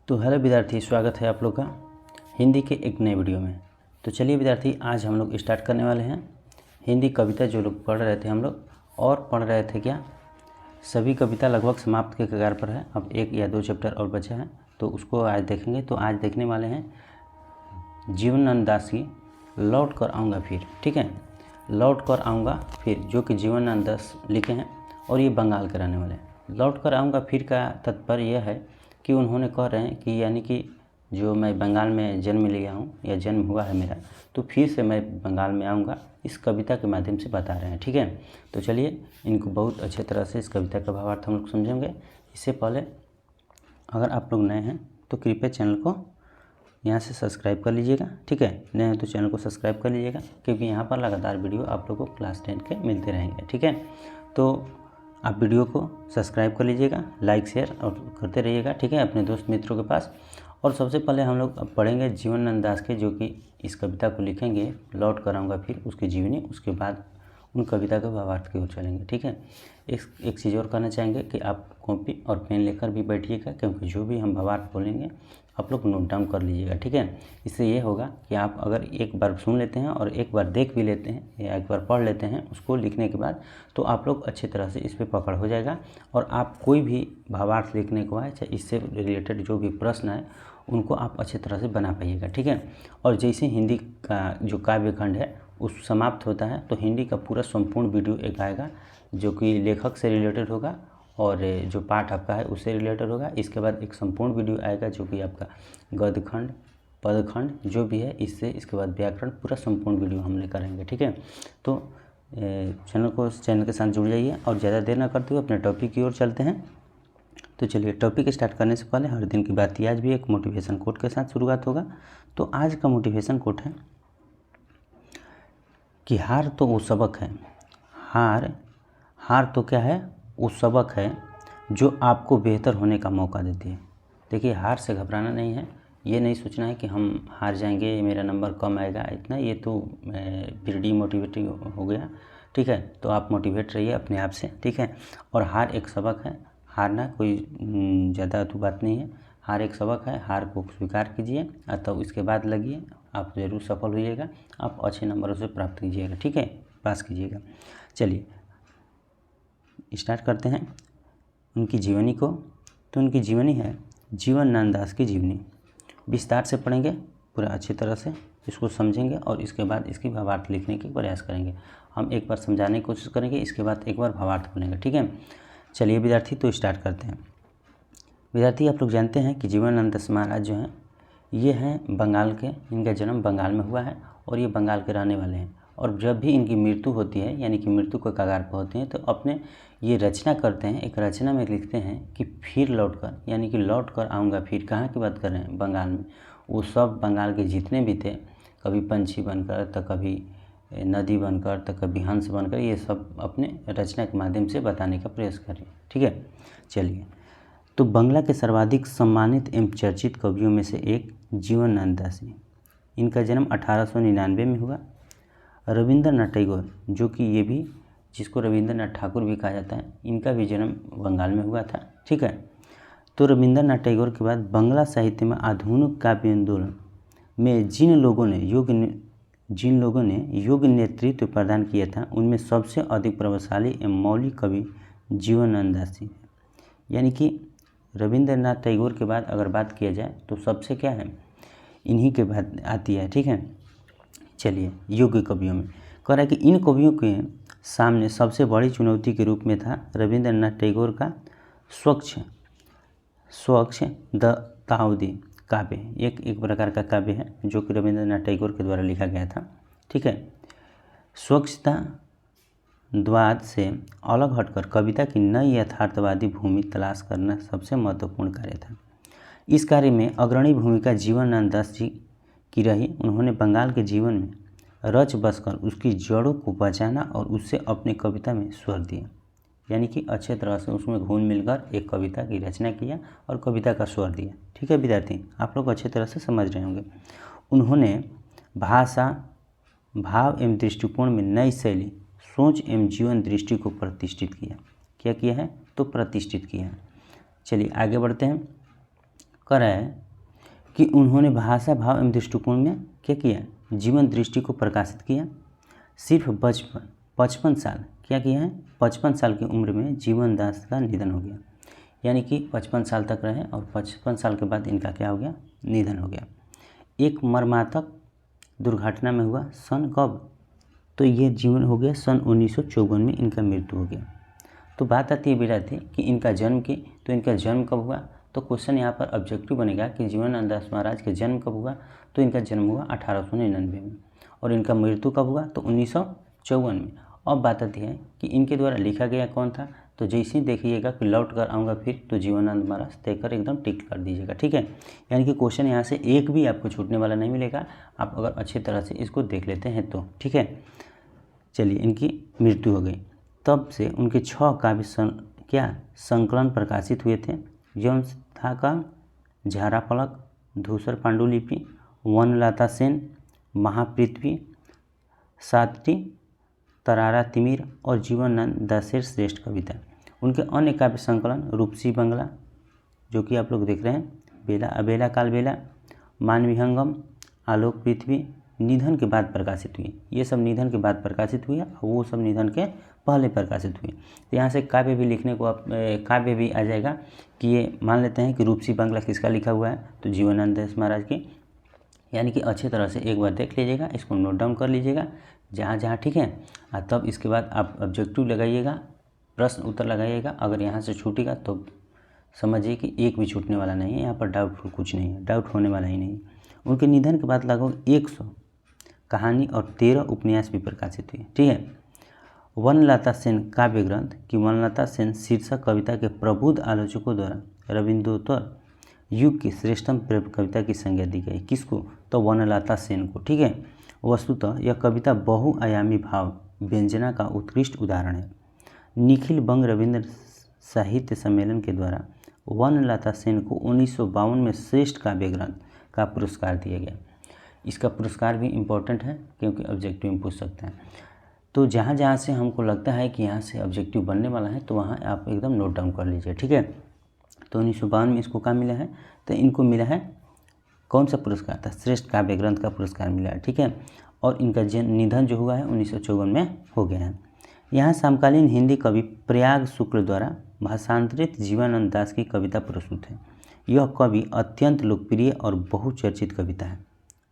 तो हेलो विद्यार्थी, स्वागत है आप लोग का हिंदी के एक नए वीडियो में। तो चलिए विद्यार्थी, आज हम लोग स्टार्ट करने वाले हैं हिंदी कविता जो लोग पढ़ रहे थे हम लोग, और पढ़ रहे थे क्या, सभी कविता लगभग समाप्त के कगार पर है। अब एक या दो चैप्टर और बचा है तो उसको आज देखेंगे। तो आज देखने वाले हैं जीवनानंद दास की लौट कर आऊँगा फिर। ठीक है, लौट कर आऊँगा फिर, जो कि जीवनानंद दास लिखे हैं और ये बंगाल के रहने वाले हैं। लौट कर आऊँगा फिर का तात्पर्य यह है कि उन्होंने कह रहे हैं कि यानी कि जो मैं बंगाल में जन्म लिया हूँ या जन्म हुआ है मेरा, तो फिर से मैं बंगाल में आऊँगा, इस कविता के माध्यम से बता रहे हैं। ठीक है, तो चलिए इनको बहुत अच्छे तरह से इस कविता का भावार्थ हम लोग समझेंगे। इससे पहले अगर आप लोग नए हैं तो कृपया चैनल को यहाँ से सब्सक्राइब कर लीजिएगा। ठीक है, नए हैं तो चैनल को सब्सक्राइब कर लीजिएगा, क्योंकि यहाँ पर लगातार वीडियो आप लोगों को क्लास 10 के मिलते रहेंगे। ठीक है, तो आप वीडियो को सब्सक्राइब कर लीजिएगा, लाइक शेयर और करते रहिएगा। ठीक है, अपने दोस्त मित्रों के पास। और सबसे पहले हम लोग अब पढ़ेंगे जीवनानंद दास के, जो कि इस कविता को लिखेंगे लौट कर आऊँगा फिर, उसकी जीवनी, उसके बाद उन कविता के भावार्थ की ओर चलेंगे। ठीक है, एक चीज़ और कहना चाहेंगे कि आप कॉपी और पेन लेकर भी बैठिएगा, क्योंकि जो भी हम भावार्थ बोलेंगे आप लोग नोट डाउन कर लीजिएगा। ठीक है, इससे ये होगा कि आप अगर एक बार सुन लेते हैं और एक बार देख भी लेते हैं या एक बार पढ़ लेते हैं उसको लिखने के बाद, तो आप लोग अच्छी तरह से इस पर पकड़ हो जाएगा। और आप कोई भी भावार्थ लिखने को है, चाहे इससे रिलेटेड जो भी प्रश्न है उनको आप अच्छी तरह से बना पाइएगा। ठीक है, और जैसे हिंदी का जो काव्य खंड है उस समाप्त होता है तो हिंदी का पूरा संपूर्ण वीडियो एक आएगा, जो कि लेखक से रिलेटेड होगा और जो पाठ आपका है उससे रिलेटेड होगा। इसके बाद एक संपूर्ण वीडियो आएगा जो कि आपका गद्य खंड, पद खंड जो भी है इससे, इसके बाद व्याकरण, पूरा संपूर्ण वीडियो हम लेकर आएंगे। ठीक है, तो चैनल के साथ जुड़ जाइए और ज़्यादा देर ना करते हुए अपने टॉपिक की ओर चलते हैं। तो चलिए, टॉपिक स्टार्ट करने से पहले हर दिन की बात ही आज भी एक मोटिवेशन कोट के साथ शुरुआत होगा। तो आज का मोटिवेशन कोट है कि हार तो वो सबक है, हार तो क्या है, वो सबक है जो आपको बेहतर होने का मौका देती है। देखिए, हार से घबराना नहीं है, ये नहीं सोचना है कि हम हार जाएंगे, मेरा नंबर कम आएगा, इतना ये तो फिर डीमोटिवेटिंग हो गया। ठीक है, तो आप मोटिवेट रहिए अपने आप से। ठीक है, और हार एक सबक है, हारना कोई ज़्यादा तो बात नहीं है, हार एक सबक है, हार को स्वीकार कीजिए, तब इसके बाद लगिए, आप ज़रूर सफल होइएगा, आप अच्छे नंबरों से प्राप्त कीजिएगा। ठीक है, पास कीजिएगा। चलिए स्टार्ट करते हैं उनकी जीवनी को। तो उनकी जीवनी है जीवनानंद दास की जीवनी। विस्तार से पढ़ेंगे, पूरा अच्छी तरह से इसको समझेंगे और इसके बाद इसकी भावार्थ लिखने की प्रयास करेंगे। हम एक बार समझाने की कोशिश करेंगे, इसके बाद एक बार भावार्थ बोलेंगे। ठीक है, चलिए विद्यार्थी, तो स्टार्ट करते हैं। विद्यार्थी, आप लोग जानते हैं कि जीवनानंद दास महाराज जो हैं ये हैं बंगाल के, इनका जन्म बंगाल में हुआ है और ये बंगाल के रहने वाले हैं। और जब भी इनकी मृत्यु होती है, यानी कि मृत्यु के कगार पर होते हैं, तो अपने ये रचना करते हैं, एक रचना में लिखते हैं कि फिर लौट कर, यानी कि लौट कर आऊँगा फिर। कहाँ की बात कर रहे हैं? बंगाल में। वो सब बंगाल के जितने भी थे, कभी पंछी बनकर, तो कभी नदी बनकर, तो कभी हंस बनकर, ये सब अपने रचना के माध्यम से बताने का प्रयास करें। ठीक है, चलिए। तो बंगला के सर्वाधिक सम्मानित एवं चर्चित कवियों में से एक जीवनानंद दास जी। इनका जन्म 1899 में हुआ। रविंद्रनाथ टैगोर, जो कि ये भी, जिसको रविंद्रनाथ ठाकुर भी कहा जाता है, इनका भी जन्म बंगाल में हुआ था। ठीक है, तो रविंद्रनाथ टैगोर के बाद बंगला साहित्य में आधुनिक काव्य आंदोलन में जिन लोगों ने योग नेतृत्व प्रदान किया था, उनमें सबसे अधिक प्रभावशाली एवं मौलिक कवि जीवनानंद दास जी। यानी कि रविंद्रनाथ टैगोर के बाद अगर बात किया जाए तो सबसे क्या है, इन्हीं के बाद आती है। ठीक है, चलिए, योग्य कवियों में कह रहा है कि इन कवियों के सामने सबसे बड़ी चुनौती के रूप में था रविंद्रनाथ टैगोर का स्वच्छ द ताउदी काव्य। एक प्रकार का काव्य है जो कि रविंद्रनाथ टैगोर के द्वारा लिखा गया था। ठीक है, स्वच्छता द्वाद से अलग हटकर कविता की नई यथार्थवादी भूमि तलाश करना सबसे महत्वपूर्ण कार्य था। इस कार्य में अग्रणी भूमिका जीवनानंद दास जी की रही। उन्होंने बंगाल के जीवन में रच बसकर उसकी जड़ों को बचाना और उससे अपनी कविता में स्वर दिया, यानी कि अच्छे तरह से उसमें घुल मिलकर एक कविता की रचना किया और कविता का स्वर दिया। ठीक है विद्यार्थी, आप लोग अच्छे तरह से समझ रहे होंगे। उन्होंने भाषा, भाव एवं दृष्टिकोण में नई शैली, सोच एवं जीवन दृष्टि को प्रतिष्ठित किया। क्या किया है? तो प्रतिष्ठित किया है। चलिए आगे बढ़ते हैं। कह रहा है कि उन्होंने भाषा भाव एवं दृष्टिकोण में क्या किया, जीवन दृष्टि को प्रकाशित किया। सिर्फ 55 साल क्या किया है, 55 साल की उम्र में जीवन दास का निधन हो गया। यानी कि 55 साल तक रहे और 55 साल के बाद इनका क्या हो गया, निधन हो गया। एक मर्मांतक दुर्घटना में हुआ। सन कब, तो ये जीवन हो गया सन 1954 में इनका मृत्यु हो गया। तो बात आती है विद्यार्थी कि इनका जन्म की, तो इनका जन्म कब हुआ, तो क्वेश्चन यहाँ पर ऑब्जेक्टिव बनेगा कि जीवनानंद दास महाराज का जन्म कब हुआ, तो इनका जन्म हुआ 1899 में और इनका मृत्यु कब हुआ, तो 1954 में। अब बात आती है कि इनके द्वारा लिखा गया कौन था, तो जैसे ही देखिएगा कि लौट कर आऊँगा फिर, तो जीवनानंद महाराज देखकर एकदम टिक कर दीजिएगा, ठीक है। यानी कि क्वेश्चन यहाँ से एक भी आपको छूटने वाला नहीं मिलेगा, आप अगर अच्छी तरह से इसको देख लेते हैं तो, ठीक है। चलिए, इनकी मृत्यु हो गई। तब से उनके 6 काव्य संकलन प्रकाशित हुए थे। यौनथा का झारा पलक, धूसर पांडुलिपि, वनलता सेन, महापृथ्वी, सातटी, तरारा तिमिर और जीवनानंद दासेर श्रेष्ठ कविता। उनके अन्य काव्य संकलन रूपसी बंगला, जो कि आप लोग देख रहे हैं, बेला अबेला कालबेला, मानविहंगम, आलोक पृथ्वी निधन के बाद प्रकाशित हुई। ये सब निधन के बाद प्रकाशित हुई और वो सब निधन के पहले प्रकाशित हुई। तो यहाँ से काव्य भी लिखने को आप काव्य भी आ जाएगा कि ये मान लेते हैं कि रूपसी बंगला किसका लिखा हुआ है, तो जीवनानंद दास महाराज की। यानी कि अच्छी तरह से एक बार देख लीजिएगा, इसको नोट डाउन कर लीजिएगा जहाँ जहाँ, ठीक है। और तब इसके बाद आप ऑब्जेक्टिव लगाइएगा, प्रश्न उत्तर लगाइएगा। अगर यहाँ से छूटेगा तो समझिए कि एक भी छूटने वाला नहीं है, यहाँ पर डाउटफुल कुछ नहीं है, डाउट होने वाला ही नहीं। उनके निधन के बाद लगभग 100 कहानी और 13 उपन्यास भी प्रकाशित हुए, ठीक है। वनलता सेन काव्य ग्रंथ की वनलता सेन शीर्षक कविता के प्रबुद्ध आलोचकों द्वारा रविंद्रोत्तर युग की श्रेष्ठतम कविता की संज्ञा दी गई। किसको, तो वनलता सेन को, ठीक है। वस्तुतः यह कविता बहुआयामी भाव व्यंजना का उत्कृष्ट उदाहरण है। निखिल बंग रविंद्र साहित्य सम्मेलन के द्वारा वनलता सेन को 1952 में श्रेष्ठ काव्य ग्रंथ का पुरस्कार दिया गया। इसका पुरस्कार भी इम्पोर्टेंट है क्योंकि ऑब्जेक्टिव में पूछ सकते हैं। तो जहाँ जहाँ से हमको लगता है कि यहाँ से ऑब्जेक्टिव बनने वाला है, तो वहाँ आप एकदम नोट डाउन कर लीजिए, ठीक है। तो 1952 में इसको क्या मिला है, तो इनको मिला है कौन सा पुरस्कार था, श्रेष्ठ काव्य ग्रंथ का पुरस्कार मिला है, ठीक है। और इनका निधन जो हुआ है 1954 में हो गया है। यहाँ समकालीन हिंदी कवि प्रयाग शुक्ल द्वारा भाषांतरित जीवनानंद दास की कविता प्रस्तुत है। यह कवि अत्यंत लोकप्रिय और बहुचर्चित कविता है,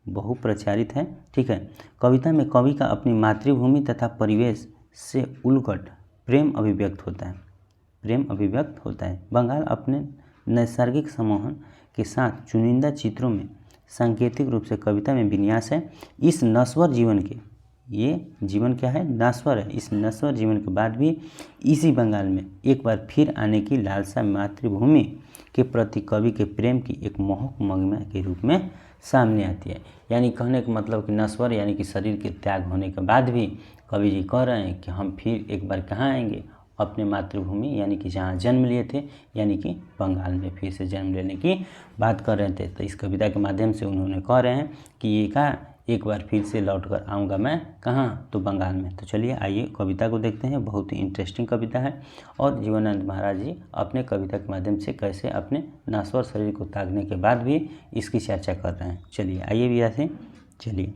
बहुप्रचारित है, ठीक है। कविता में कवि का अपनी मातृभूमि तथा परिवेश से उलगट प्रेम अभिव्यक्त होता है। बंगाल अपने नैसर्गिक सम्मोहन के साथ चुनिंदा चित्रों में सांकेतिक रूप से कविता में विन्यास है। इस नश्वर जीवन के, ये जीवन क्या है, नश्वर है। इस नश्वर जीवन के बाद भी इसी बंगाल में एक बार फिर आने की लालसा मातृभूमि के प्रति कवि के प्रेम की एक मोहक महिमा के रूप में सामने आती है। यानी कहने का मतलब कि नश्वर यानी कि शरीर के त्याग होने के बाद भी कवि जी कह रहे हैं कि हम फिर एक बार कहाँ आएंगे, अपने मातृभूमि यानी कि जहाँ जन्म लिए थे, यानी कि बंगाल में फिर से जन्म लेने की बात कर रहे थे। तो इस कविता के माध्यम से उन्होंने कह रहे हैं कि ये कहा एक बार फिर से लौट कर आऊँगा मैं कहाँ, तो बंगाल में। तो चलिए आइए कविता को देखते हैं, बहुत ही इंटरेस्टिंग कविता है और जीवनानंद महाराज जी अपने कविता के माध्यम से कैसे अपने नश्वर शरीर को त्यागने के बाद भी इसकी चर्चा कर रहे हैं। चलिए आइए भैया से, चलिए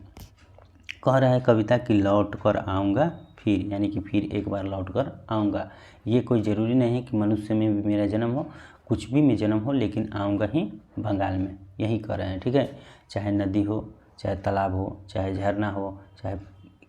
कह रहा है कविता कि लौट कर आऊँगा फिर, यानी कि फिर एक बार लौट कर आऊँगा। ये कोई ज़रूरी नहीं है कि मनुष्य में भी मेरा जन्म हो, कुछ भी में जन्म हो, लेकिन आऊँगा ही बंगाल में, यही कर रहे हैं, ठीक है। चाहे नदी हो, चाहे तालाब हो, चाहे झरना हो, चाहे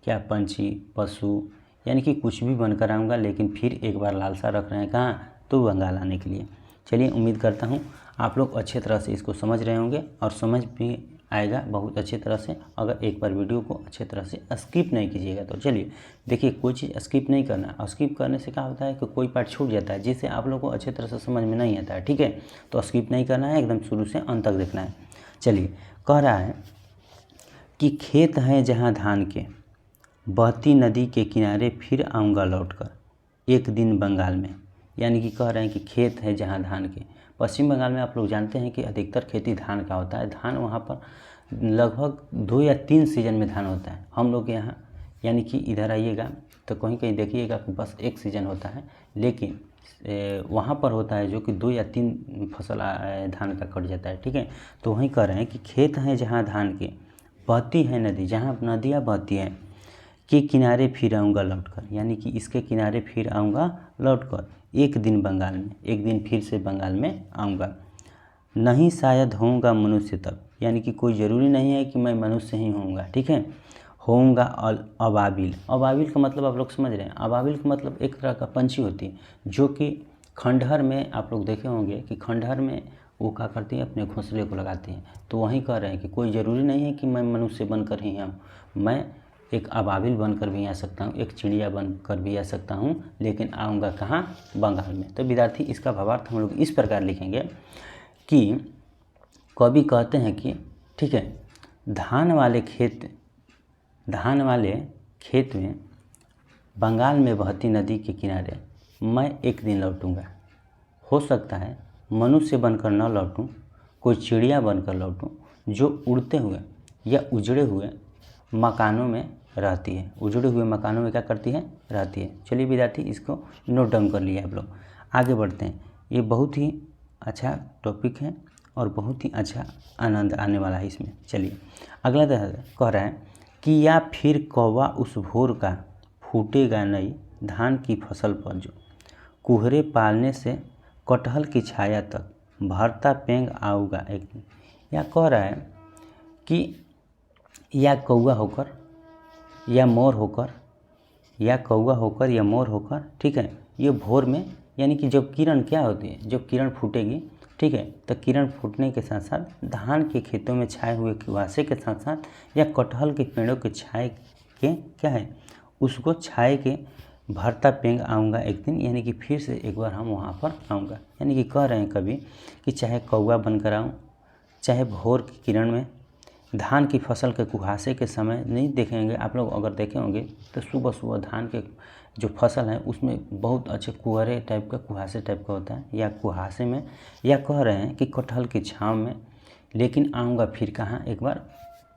क्या पंछी पशु, यानी कि कुछ भी बनकर आऊँगा, लेकिन फिर एक बार लालसा रख रहे हैं कहाँ, तो बंगाल आने के लिए। चलिए उम्मीद करता हूँ आप लोग अच्छे तरह से इसको समझ रहे होंगे और समझ भी आएगा बहुत अच्छी तरह से, अगर एक बार वीडियो को अच्छे तरह से स्किप नहीं कीजिएगा तो। चलिए देखिए, कोई चीज़ स्किप नहीं करना, और स्किप करने से क्या होता है कि कोई पार्ट छूट जाता है जिससे आप लोगों को अच्छे तरह से समझ में नहीं आता है, ठीक है। तो स्किप नहीं करना है, एकदम शुरू से अंत तक देखना है। चलिए कह रहा है कि खेत है जहाँ धान के, बहती नदी के किनारे फिर आऊँगा लौटकर, एक दिन बंगाल में। यानी कि कह रहे हैं कि खेत है जहाँ धान के, पश्चिम बंगाल में आप लोग जानते हैं कि अधिकतर खेती धान का होता है। धान वहाँ पर लगभग 2 या 3 सीज़न में धान होता है। हम लोग यहाँ यानी कि इधर आइएगा तो कहीं कहीं देखिएगा कि बस एक सीज़न होता है, लेकिन वहाँ पर होता है जो कि 2 या 3 फसल धान का कट जाता है, ठीक है। तो वहीं कह रहे हैं कि खेत हैं जहाँ धान के, बहती है नदी, जहाँ नदियाँ बहती हैं, के किनारे फिर आऊँगा लौट कर, यानी कि इसके किनारे फिर आऊँगा लौट कर, एक दिन बंगाल में, एक दिन फिर से बंगाल में आऊँगा। नहीं शायद होऊंगा मनुष्य तब, यानी कि कोई ज़रूरी नहीं है कि मैं मनुष्य ही होऊंगा, ठीक है। होऊंगा अबाबिल, अबाबिल का मतलब आप लोग समझ रहे हैं। अबाबिल का मतलब एक तरह का पंछी होती है जो कि खंडहर में, आप लोग देखे होंगे कि खंडहर में वो क्या करती है, अपने घोंसले को लगाती हैं। तो वहीं कह रहे हैं कि कोई ज़रूरी नहीं है कि मैं मनुष्य बनकर ही आऊँ, मैं एक अबाबिल बनकर भी आ सकता हूँ, एक चिड़िया बनकर भी आ सकता हूँ, लेकिन आऊँगा कहाँ, बंगाल में। तो विद्यार्थी इसका भावार्थ हम लोग इस प्रकार लिखेंगे कि कवि कहते हैं कि ठीक है, धान वाले खेत में बंगाल में बहती नदी के किनारे मैं एक दिन लौटूंगा। हो सकता है मनुष्य बनकर न लौटूं, कोई चिड़िया बनकर लौटूं जो उड़ते हुए या उजड़े हुए मकानों में रहती है। उजड़े हुए मकानों में क्या करती है, रहती है। चलिए विद्यार्थी इसको नोट डाउन कर लिया आप लोग, आगे बढ़ते हैं। ये बहुत ही अच्छा टॉपिक है और बहुत ही अच्छा आनंद आने वाला है इसमें। चलिए अगला कह रहा है कि या फिर कौवा उस भोर का फूटेगा नई धान की फसल पर जो कुहरे पालने से कटहल की छाया तक भरता पेंग आऊँगा एक दिन। या कह रहा है कि या कौवा होकर या मोर होकर, या कौवा होकर या मोर होकर, ठीक है। ये भोर में, यानी कि जब किरण क्या होती है, जब किरण फूटेगी, ठीक है, तो किरण फूटने के साथ साथ धान के खेतों में छाए हुए कुहासे के साथ साथ या कटहल के पेड़ों के छाए के क्या है, उसको छाए के भरता पेंग आऊँगा एक दिन, यानी कि फिर से एक बार हम वहाँ पर आऊँगा। यानी कि कह रहे हैं कभी कि चाहे कौवा बनकर आऊँ, चाहे भोर की किरण में, धान की फसल के कुहासे के समय नहीं देखेंगे आप लोग, अगर देखे होंगे तो सुबह सुबह धान के जो फसल है उसमें बहुत अच्छे कुहरे टाइप का, कुहासे टाइप का होता है, या कुहासे में, या कह रहे हैं कि कटहल की छाँव में, लेकिन आऊँगा फिर कहाँ, एक बार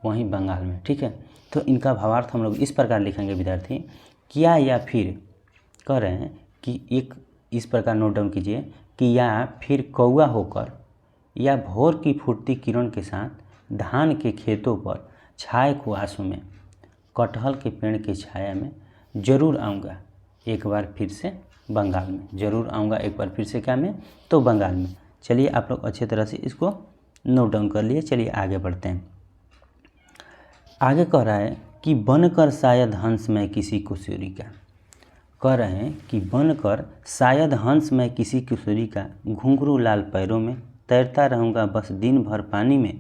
वहीं बंगाल में, ठीक है। तो इनका भावार्थ हम लोग इस प्रकार लिखेंगे विद्यार्थी, क्या या फिर कह रहे हैं कि एक इस प्रकार नोट डाउन कीजिए कि या फिर कौवा होकर या भोर की फूटती किरण के साथ धान के खेतों पर छाए कुहासों में कटहल के पेड़ की छाया में ज़रूर आऊँगा एक बार फिर से बंगाल में, ज़रूर आऊँगा एक बार फिर से क्या में, तो बंगाल में। चलिए आप लोग अच्छे तरह से इसको नोट डाउन कर लिए। चलिए आगे बढ़ते हैं। आगे कह रहा है कि बनकर शायद हंस मैं किसी कुसूरी का, कह रहे हैं कि बनकर शायद हंस मैं किसी कुसूरी का, घुंघरू लाल पैरों में तैरता रहूँगा बस दिन भर पानी में,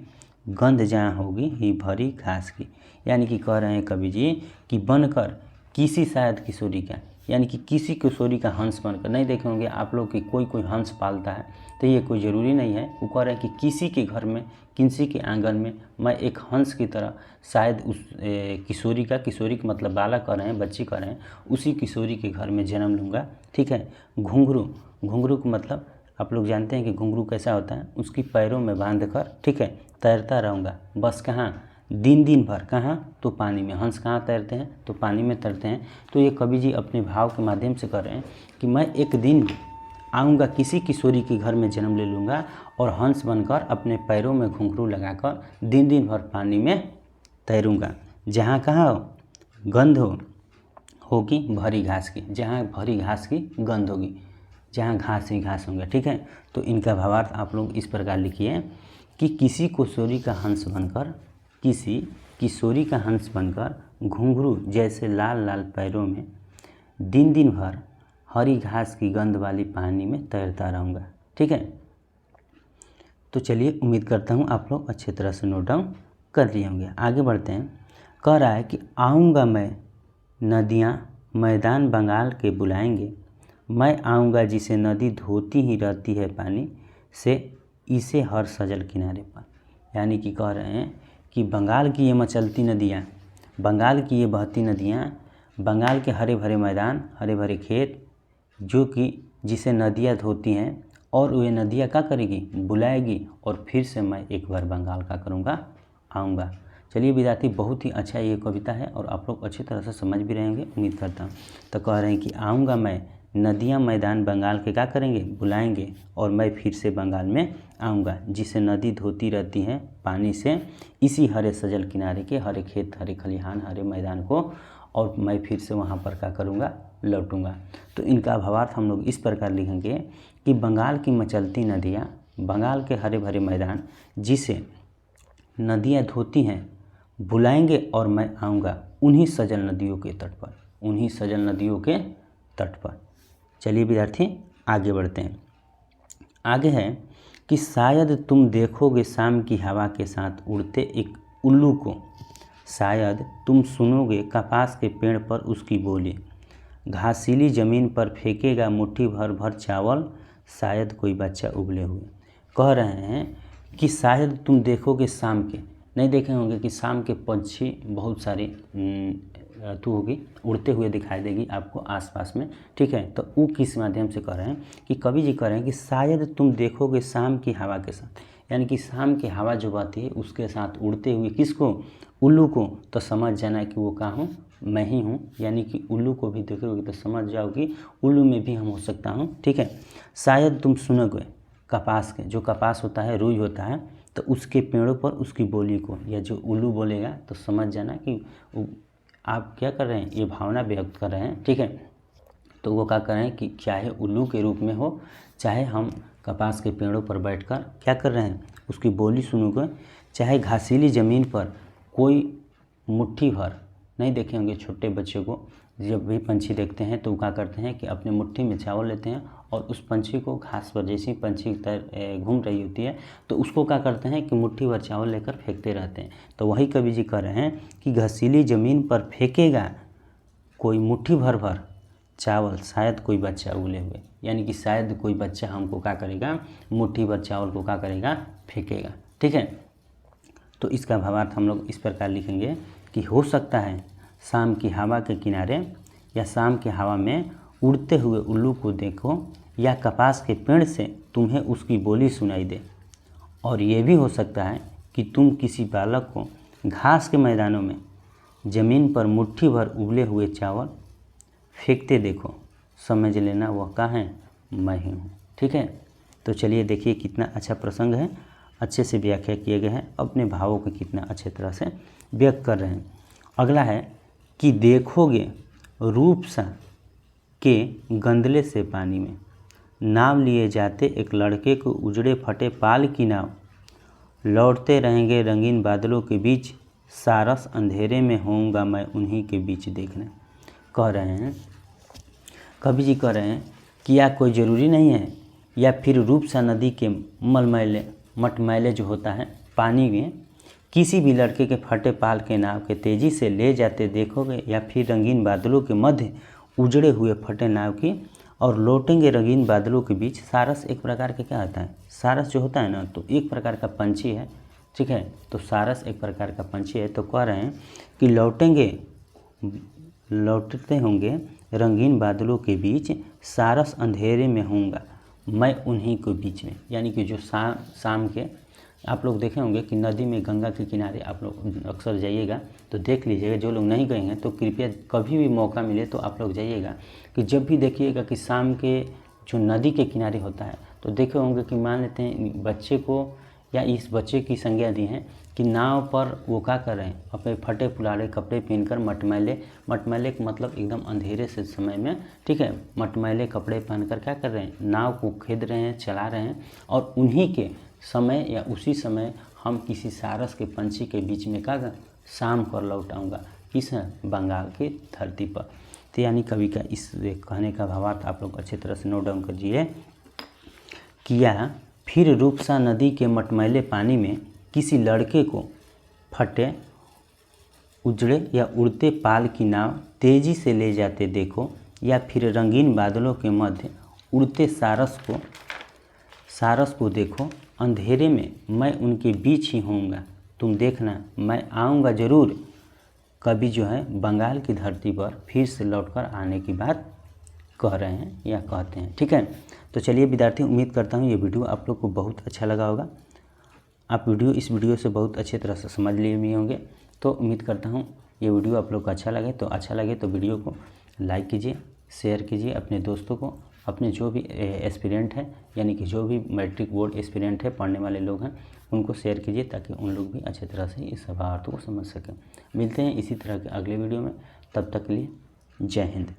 गंध जहाँ होगी ही भरी घास की। यानी कि कह रहे हैं कवि जी कि बनकर किसी शायद किशोरी का, यानी कि किसी किशोरी का हंस बनकर, नहीं देखे होंगे आप लोग कि कोई हंस पालता है, तो ये कोई ज़रूरी नहीं है। वो कह रहे हैं कि किसी के घर में, किसी के आंगन में मैं एक हंस की तरह शायद उस किशोरी का, किशोरी का मतलब बालक कर रहे हैं, बच्ची कर रहे हैं, उसी किशोरी के घर में जन्म लूँगा, ठीक है। घुंघरू, घुंघरू का मतलब आप लोग जानते हैं कि घुंघरू कैसा होता है, उसकी पैरों में बांध कर, ठीक है, तैरता रहूँगा बस कहाँ, दिन भर, कहाँ, तो पानी में। हंस कहाँ तैरते हैं, तो पानी में तैरते हैं। तो ये कवि जी अपने भाव के माध्यम से कर रहे हैं कि मैं एक दिन आऊँगा, किसी किशोरी के घर में जन्म ले लूँगा और हंस बनकर अपने पैरों में घुंघरू लगाकर दिन भर पानी में तैरूँगा, जहाँ कहाँ गंध होगी भरी घास की, जहाँ भरी घास की गंध होगी, जहाँ घास ही घास होंगे, ठीक है। तो इनका भावार्थ आप लोग इस प्रकार लिखिए कि किसी किशोरी का हंस बनकर, किसी किशोरी का हंस बनकर घुंघरू जैसे लाल लाल पैरों में दिन भर हरी घास की गंध वाली पानी में तैरता रहूँगा, ठीक है। तो चलिए उम्मीद करता हूँ आप लोग अच्छे तरह से नोट डाउन कर लिए होंगे। आगे बढ़ते हैं। कह रहा है कि आऊँगा मैं, नदियाँ मैदान बंगाल के बुलाएंगे, मैं आऊँगा जिसे नदी धोती ही रहती है पानी से, इसे हर सजल किनारे पर। यानी कि कह रहे हैं कि बंगाल की ये मचलती नदियाँ, बंगाल की ये बहती नदियाँ, बंगाल के हरे भरे मैदान, हरे भरे खेत, जो कि जिसे नदियाँ धोती हैं, और ये नदियाँ क्या करेगी, बुलाएगी, और फिर से मैं एक बार बंगाल का करूँगा, आऊँगा। चलिए विद्यार्थी, बहुत ही अच्छा ये कविता है और आप लोग अच्छी तरह से समझ भी रहेंगे, उम्मीद करता हूँ। तो कह रहे हैं कि आऊँगा मैं, नदियाँ मैदान बंगाल के क्या करेंगे, बुलाएंगे और मैं फिर से बंगाल में आऊँगा। जिसे नदी धोती रहती है पानी से, इसी हरे सजल किनारे के हरे खेत, हरे खलिहान, हरे मैदान को, और मैं फिर से वहाँ पर क्या करूँगा, लौटूँगा। तो इनका भावार्थ हम लोग इस प्रकार लिखेंगे कि बंगाल की मचलती नदियाँ, बंगाल के हरे भरे मैदान जिसे नदियाँ धोती हैं, बुलाएंगे और मैं आऊँगा उन्हीं सजल नदियों के तट पर, उन्हीं सजल नदियों के तट पर। चलिए विद्यार्थी आगे बढ़ते हैं। आगे है कि शायद तुम देखोगे शाम की हवा के साथ उड़ते एक उल्लू को, शायद तुम सुनोगे कपास के पेड़ पर उसकी बोली, घासीली ज़मीन पर फेंकेगा मुट्ठी भर भर चावल, शायद कोई बच्चा उबले हुए। कह रहे हैं कि शायद तुम देखोगे शाम के, नहीं देखे होंगे कि शाम के पंछी बहुत सारे होगी उड़ते हुए दिखाई देगी आपको आसपास में, ठीक है। तो वो किस माध्यम से कह रहे हैं कि कवि जी कह रहे हैं कि शायद तुम देखोगे शाम की हवा के साथ, यानी कि शाम की हवा जो बहती है उसके साथ उड़ते हुए किसको, उल्लू को। तो समझ जाना कि वो कहाँ हूँ, मैं ही हूँ, यानी कि उल्लू को भी देखोगे तो समझ जाओ कि उल्लू में भी हम हो सकता हूँ, ठीक है। शायद तुम सुनोगे कपास के, जो कपास होता है, रुई होता है, तो उसके पेड़ों पर उसकी बोली को, या जो उल्लू बोलेगा तो समझ जाना कि आप क्या कर रहे हैं, ये भावना व्यक्त कर रहे हैं, ठीक है। तो वो क्या कर रहे हैं कि चाहे उल्लू के रूप में हो, चाहे हम कपास के पेड़ों पर बैठकर क्या कर रहे हैं, उसकी बोली सुनोगे, चाहे घासीली ज़मीन पर कोई मुट्ठी भर, नहीं देखे होंगे छोटे बच्चे को, जब भी पंछी देखते हैं तो क्या करते हैं कि अपने मुट्ठी में चावल लेते हैं और उस पंछी को घास पर, जैसे ही पंछी घूम रही होती है तो उसको क्या करते हैं कि मुट्ठी भर चावल लेकर फेंकते रहते हैं। तो वही कवि जी कह रहे हैं कि घसीली ज़मीन पर फेंकेगा कोई मुट्ठी भर भर चावल, शायद कोई बच्चा उगले हुए, यानी कि शायद कोई बच्चा हमको क्या करेगा, मुट्ठी भर चावल को क्या करेगा, फेंकेगा, ठीक है। तो इसका भावार्थ हम लोग इस प्रकार लिखेंगे कि हो सकता है शाम की हवा के किनारे या शाम की हवा में उड़ते हुए उल्लू को देखो, या कपास के पेड़ से तुम्हें उसकी बोली सुनाई दे, और ये भी हो सकता है कि तुम किसी बालक को घास के मैदानों में ज़मीन पर मुट्ठी भर उबले हुए चावल फेंकते देखो, समझ लेना वह कहाँ है, मैं ही हूँ, ठीक है। तो चलिए देखिए कितना अच्छा प्रसंग है, अच्छे से व्याख्या किए गए हैं, अपने भावों को कितना अच्छे तरह से व्यक्त कर रहे हैं। अगला है कि देखोगे रूप सा के गंदले से पानी में, नाव लिए जाते एक लड़के को उजड़े फटे पाल की नाव, लौटते रहेंगे रंगीन बादलों के बीच, सारस अंधेरे में होऊंगा मैं उन्हीं के बीच देखने। कह रहे हैं, कवि जी कह रहे हैं कि या कोई ज़रूरी नहीं है, या फिर रूपसा नदी के मटमैले जो होता है पानी में किसी भी लड़के के फटे पाल के नाव के तेज़ी से ले जाते देखोगे, या फिर रंगीन बादलों के मध्य उजड़े हुए फटे नाव की और लौटेंगे रंगीन बादलों के बीच। सारस एक प्रकार का क्या होता है, सारस जो होता है ना, तो एक प्रकार का पंछी है, ठीक है। तो सारस एक प्रकार का पंछी है। तो कह रहे हैं कि लौटते होंगे रंगीन बादलों के बीच, सारस अंधेरे में होऊंगा मैं उन्हीं के बीच में, यानी कि जो शाम के आप लोग देखे होंगे कि नदी में, गंगा के किनारे आप लोग अक्सर जाइएगा तो देख लीजिएगा, जो लोग नहीं गए हैं तो कृपया कभी भी मौका मिले तो आप लोग जाइएगा, कि जब भी देखिएगा कि शाम के जो नदी के किनारे होता है तो देखे होंगे कि मान लेते हैं बच्चे को, या इस बच्चे की संज्ञा दी है कि नाव पर वो क्या कर रहे हैं, अपने फटे पुराने कपड़े पहनकर, मटमैले का मतलब एकदम अंधेरे से समय में, ठीक है, मटमैले कपड़े पहनकर क्या कर रहे हैं, नाव को खेद रहे हैं, चला रहे हैं, और उन्हीं के समय या उसी समय हम किसी सारस के पंछी के बीच में क्या शाम कर लौट आऊँगा, किस बंगाल की धरती पर। तो यानी कवि का इस कहने का भावार्थ आप लोग अच्छी तरह से नोट डाउन कीजिए। किया फिर रूपसा नदी के मटमैले पानी में किसी लड़के को फटे उजड़े या उड़ते पाल की नाव तेज़ी से ले जाते देखो, या फिर रंगीन बादलों के मध्य उड़ते सारस को देखो, अंधेरे में मैं उनके बीच ही होऊंगा, तुम देखना मैं आऊँगा ज़रूर। कवि जो है बंगाल की धरती पर फिर से लौटकर आने की बात कह रहे हैं या कहते हैं, ठीक है। तो चलिए विद्यार्थी, उम्मीद करता हूँ ये वीडियो आप लोग को बहुत अच्छा लगा होगा, आप इस वीडियो से बहुत अच्छी तरह से समझ लिए भी होंगे। तो उम्मीद करता हूँ ये वीडियो आप लोग को अच्छा लगे तो वीडियो को लाइक कीजिए, शेयर कीजिए अपने दोस्तों को, अपने जो भी एस्पिरेंट हैं, यानी कि जो भी मैट्रिक बोर्ड एस्पिरेंट है, पढ़ने वाले लोग हैं, उनको शेयर कीजिए ताकि उन लोग भी अच्छी तरह से इस भावार्थ को समझ सकें। मिलते हैं इसी तरह के अगले वीडियो में, तब तक के लिए जय हिंद।